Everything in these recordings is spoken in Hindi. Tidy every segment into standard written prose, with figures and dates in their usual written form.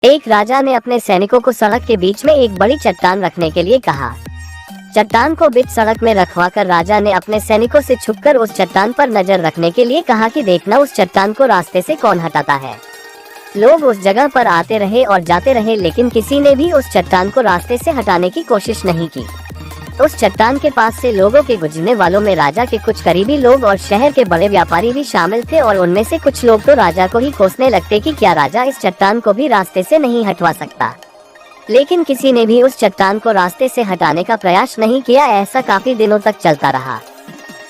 एक राजा ने अपने सैनिकों को सड़क के बीच में एक बड़ी चट्टान रखने के लिए कहा। चट्टान को बीच सड़क में रखवाकर राजा ने अपने सैनिकों से छुपकर उस चट्टान पर नजर रखने के लिए कहा कि देखना उस चट्टान को रास्ते से कौन हटाता है। लोग उस जगह पर आते रहे और जाते रहे, लेकिन किसी ने भी उस चट्टान को रास्ते से हटाने की कोशिश नहीं की। उस चट्टान के पास से लोगों के गुजरने वालों में राजा के कुछ करीबी लोग और शहर के बड़े व्यापारी भी शामिल थे, और उनमें से कुछ लोग तो राजा को ही कोसने लगते कि क्या राजा इस चट्टान को भी रास्ते से नहीं हटवा सकता। लेकिन किसी ने भी उस चट्टान को रास्ते से हटाने का प्रयास नहीं किया। ऐसा काफी दिनों तक चलता रहा।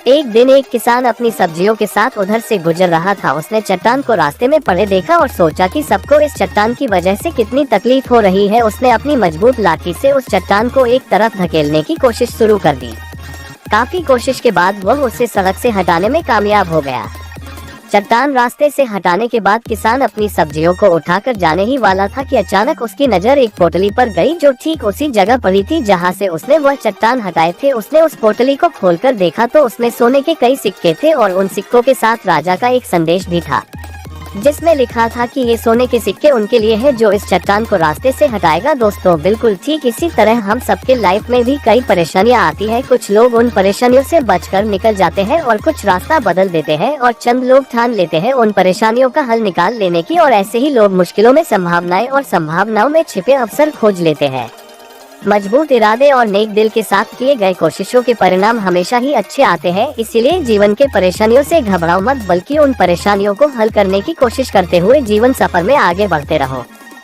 एक दिन एक किसान अपनी सब्जियों के साथ उधर से गुजर रहा था। उसने चट्टान को रास्ते में पड़े देखा और सोचा कि सबको इस चट्टान की वजह से कितनी तकलीफ हो रही है। उसने अपनी मजबूत लाठी से उस चट्टान को एक तरफ धकेलने की कोशिश शुरू कर दी। काफी कोशिश के बाद वह उसे सड़क से हटाने में कामयाब हो गया। चट्टान रास्ते से हटाने के बाद किसान अपनी सब्जियों को उठाकर जाने ही वाला था कि अचानक उसकी नजर एक पोटली पर गई, जो ठीक उसी जगह पड़ी थी जहां से उसने वह चट्टान हटाए थे। उसने उस पोटली को खोलकर देखा तो उसमें सोने के कई सिक्के थे, और उन सिक्कों के साथ राजा का एक संदेश भी था, जिसमें लिखा था कि ये सोने के सिक्के उनके लिए है जो इस चट्टान को रास्ते से हटाएगा। दोस्तों, बिल्कुल ठीक इसी तरह हम सबके लाइफ में भी कई परेशानियां आती है। कुछ लोग उन परेशानियों से बचकर निकल जाते हैं और कुछ रास्ता बदल देते हैं, और चंद लोग ठान लेते हैं उन परेशानियों का हल निकाल लेने की, और ऐसे ही लोग मुश्किलों में संभावनाएं और संभावनाओं में छिपे अवसर खोज लेते हैं। मजबूत इरादे और नेक दिल के साथ किए गए कोशिशों के परिणाम हमेशा ही अच्छे आते हैं। इसीलिए जीवन के परेशानियों से घबराओ मत, बल्कि उन परेशानियों को हल करने की कोशिश करते हुए जीवन सफर में आगे बढ़ते रहो।